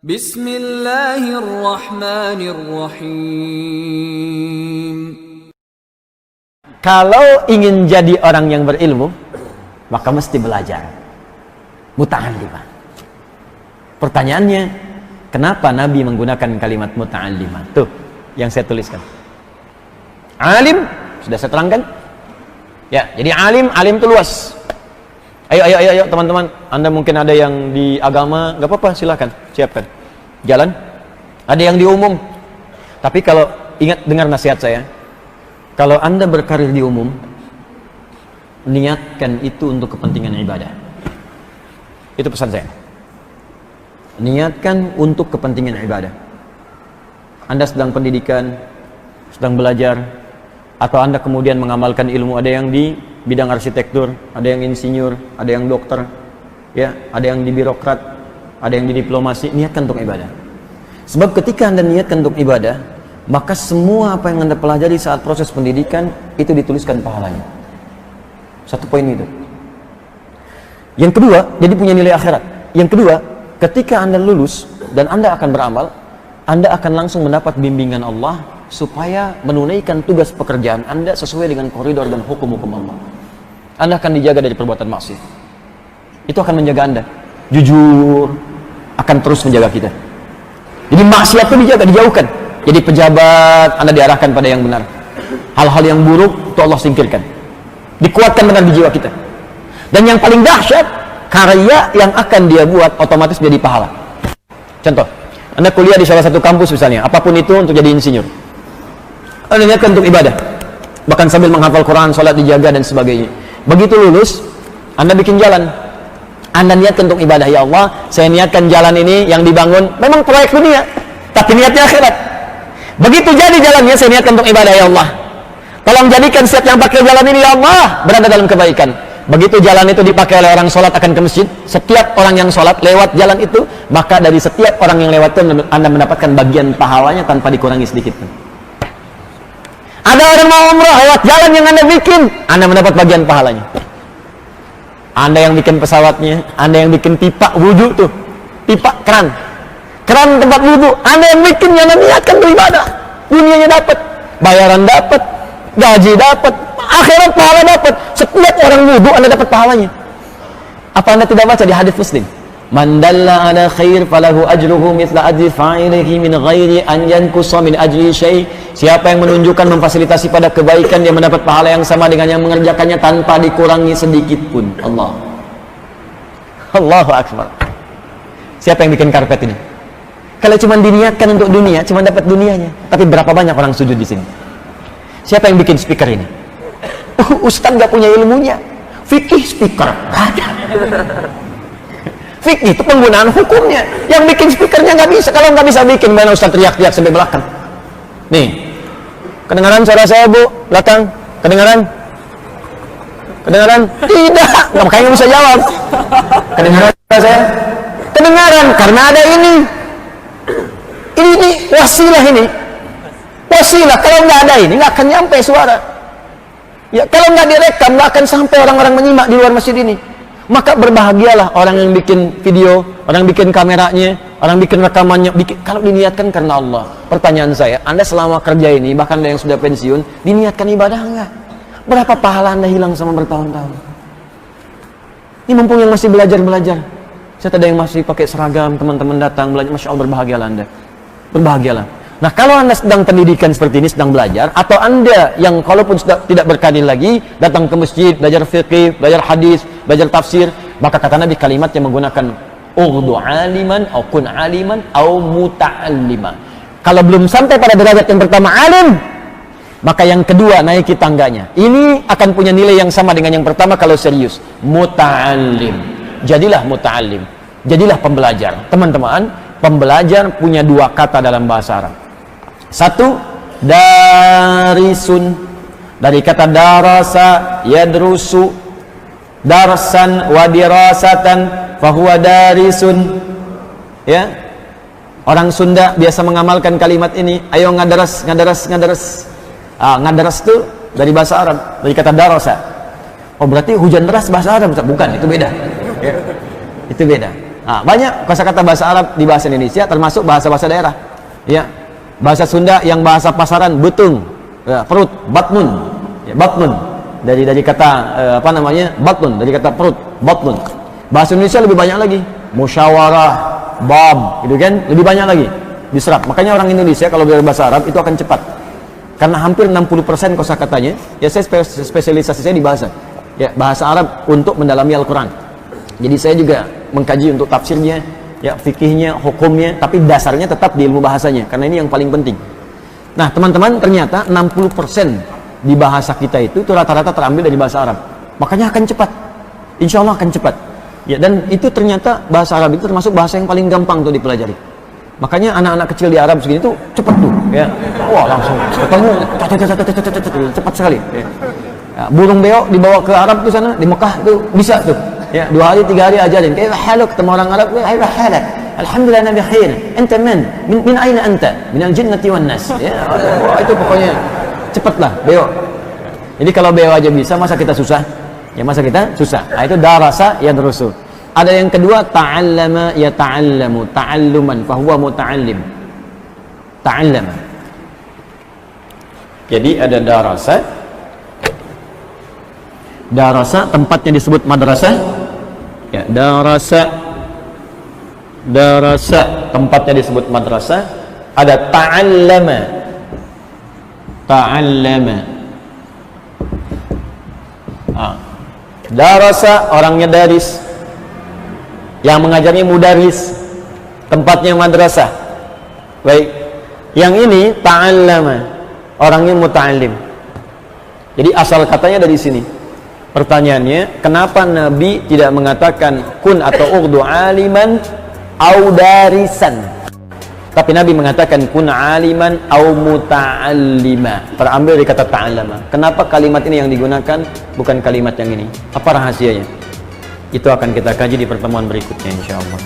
Bismillahirrahmanirrahim. Kalau ingin jadi orang yang berilmu, maka mesti belajar. Muta'allimah. Pertanyaannya, kenapa Nabi menggunakan kalimat muta'allimah? Tuh, yang saya tuliskan. Alim, sudah saya terangkan. Ya, jadi alim itu luas. Ayo teman-teman, Anda mungkin ada yang di agama, nggak apa-apa, silakan, siapkan. Jalan. Ada yang di umum. Tapi kalau ingat dengar nasihat saya, kalau Anda berkarir di umum, niatkan itu untuk kepentingan ibadah. Itu pesan saya. Niatkan untuk kepentingan ibadah. Anda sedang pendidikan, sedang belajar, atau Anda kemudian mengamalkan ilmu, ada yang di bidang arsitektur, ada yang insinyur, ada yang dokter, ya, ada yang di birokrat, ada yang di diplomasi. Niatkan untuk ibadah. Sebab ketika Anda niatkan untuk ibadah, maka semua apa yang Anda pelajari saat proses pendidikan itu dituliskan pahalanya. Satu poin itu. Yang kedua, jadi punya nilai akhirat. Yang kedua, ketika Anda lulus dan Anda akan beramal, Anda akan langsung mendapat bimbingan Allah supaya menunaikan tugas pekerjaan Anda sesuai dengan koridor dan hukum-hukum Allah. Anda akan dijaga dari perbuatan maksiat. Itu akan menjaga Anda. Jujur akan terus menjaga kita. Jadi maksiat itu dijaga, dijauhkan. Jadi pejabat, Anda diarahkan pada yang benar. Hal-hal yang buruk itu Allah singkirkan. Dikuatkan benar di jiwa kita. Dan yang paling dahsyat, karya yang akan dia buat otomatis jadi pahala. Contoh, Anda kuliah di salah satu kampus misalnya, apapun itu untuk jadi insinyur. Anda niatkan untuk ibadah, bahkan sambil menghafal Quran, sholat dijaga dan sebagainya. Begitu lulus, Anda bikin jalan. Anda niatkan untuk ibadah, ya Allah, saya niatkan jalan ini yang dibangun memang proyek dunia, tapi niatnya akhirat. Begitu jadi jalannya, saya niatkan untuk ibadah, ya Allah, tolong jadikan setiap yang pakai jalan ini, ya Allah, berada dalam kebaikan. Begitu jalan itu dipakai oleh orang sholat akan ke masjid, setiap orang yang sholat lewat jalan itu, maka dari setiap orang yang lewat itu Anda mendapatkan bagian pahalanya tanpa dikurangi sedikit pun. Ada orang mau umrah lewat jalan yang Anda bikin, Anda mendapat bagian pahalanya. Anda yang bikin pesawatnya, Anda yang bikin pipa wudhu tuh, pipa keran tempat wudhu, Anda yang bikin, yang Anda niatkan beribadah, dunianya dapat, bayaran dapat, gaji dapat, akhirat pahala dapat. Setiap orang wudhu Anda dapat pahalanya. Apa Anda tidak baca di hadis Muslim? Man dalla ala khair falahu ajruhu mithla ajri fa'ilihi min ghairi an yankusa min ajri syai'. Siapa yang menunjukkan, memfasilitasi pada kebaikan, dia mendapat pahala yang sama dengan yang mengerjakannya tanpa dikurangi sedikit pun. Allahu akbar. Siapa yang bikin karpet ini? Kalau cuma diniatkan untuk dunia, cuma dapat dunianya. Tapi berapa banyak orang sujud di sini? Siapa yang bikin speaker ini? Ustaz nggak punya ilmunya. Fikih speaker. Fikih itu penggunaan hukumnya. Yang bikin speakernya nggak bisa. Kalau nggak bisa bikin, mana Ustaz teriak-teriak sampai belakang. Nih, kedengaran suara saya, Bu? Belakang, kedengaran? Kedengaran? Tidak. Nggak, makanya nggak bisa jawab. Kedengaran suara saya? Kedengaran, karena ada ini. Ini wasilah ini. Wasilah, kalau nggak ada ini, nggak akan nyampe suara. Ya, kalau nggak direkam, nggak akan sampai orang-orang menyimak di luar masjid ini. Maka berbahagialah orang yang bikin video, orang bikin kameranya, orang bikin rekamannya, kalau diniatkan karena Allah. Pertanyaan saya, Anda selama kerja ini, bahkan ada yang sudah pensiun, diniatkan ibadah enggak? Berapa pahala Anda hilang sama bertahun-tahun? Ini mumpung yang masih belajar. Saya ada yang masih pakai seragam, teman-teman datang belajar, Masya Allah, berbahagialah Anda. Berbahagialah. Nah, kalau Anda sedang pendidikan seperti ini, sedang belajar, atau Anda yang kalaupun sudah tidak berkarir lagi, datang ke masjid, belajar fikih, belajar hadis, belajar tafsir, maka kata Nabi kalimat yang menggunakan ughdu aliman, au kun aliman, au muta'allima. Kalau belum sampai pada derajat yang pertama alim, maka yang kedua naiki tangganya. Ini akan punya nilai yang sama dengan yang pertama kalau serius. Muta'allim. Jadilah muta'allim. Jadilah pembelajar. Teman-teman, pembelajar punya dua kata dalam bahasa Arab. Satu, darisun, dari kata darasa yadrusu, darsan wa dirasatan fahuwa darisun. Ya, orang Sunda biasa mengamalkan kalimat ini. Ayo ngadaras. Ngadaras itu dari bahasa Arab, dari kata darasa. Oh, berarti hujan deras bahasa Arab? Bukan, itu beda. Ya, itu beda. Banyak kosakata bahasa Arab di bahasa Indonesia, termasuk bahasa-bahasa daerah. Ya, bahasa Sunda yang bahasa pasaran, betung, ya, perut, batnun, ya, batnun. Dari kata batnun, dari kata perut, batnun. Bahasa Indonesia lebih banyak lagi, musyawarah, bab, gitu kan, lebih banyak lagi diserap. Makanya orang Indonesia kalau belajar bahasa Arab itu akan cepat. Karena hampir 60% kosakatanya, ya saya spesialisasi saya di bahasa. Ya, bahasa Arab untuk mendalami Al-Qur'an. Jadi saya juga mengkaji untuk tafsirnya, ya, fikihnya, hukumnya, tapi dasarnya tetap di ilmu bahasanya, karena ini yang paling penting. Nah, teman-teman, ternyata 60% di bahasa kita itu rata-rata terambil dari bahasa Arab. Makanya akan cepat. Insya Allah akan cepat. Ya, dan itu ternyata bahasa Arab itu termasuk bahasa yang paling gampang untuk dipelajari. Makanya anak-anak kecil di Arab segini tuh cepat tuh, ya. Wah, langsung ketemu cepat sekali. Ya. Ya, burung beo dibawa ke Arab tuh sana, di Mekah tuh bisa tuh. Ya, 2 hari 3 hari ajarin. Kayak haluk ketemu orang Arab, ayo halak. Alhamdulillah nabi khair. Anta man? Min aina anta? Min al-jinnati wan nas. Ya, wah, itu pokoknya cepatlah beo. Jadi kalau beo aja bisa, masa kita susah? Ya, masa kita susah. Nah, itu darasa yadrusu. Ada yang kedua, ta'allama yata'allamu, ta'alluman fa huwa muta'allim. Ta'allama. Jadi ada darasa. Darasa tempatnya disebut madrasah. Ya, darasa tempatnya disebut madrasah. Ada ta'allama. Darasa orangnya daris, yang mengajarnya mudaris, tempatnya madrasah. Baik, yang ini ta'allama, orangnya muta'allim. Jadi asal katanya dari sini. Pertanyaannya, kenapa Nabi tidak mengatakan kun atau ughdu aliman au darisan, tapi Nabi mengatakan kun aliman au muta'allima, terambil dari kata ta'allama. Kenapa kalimat ini yang digunakan, bukan kalimat yang ini? Apa rahasianya? Itu akan kita kaji di pertemuan berikutnya, insyaallah.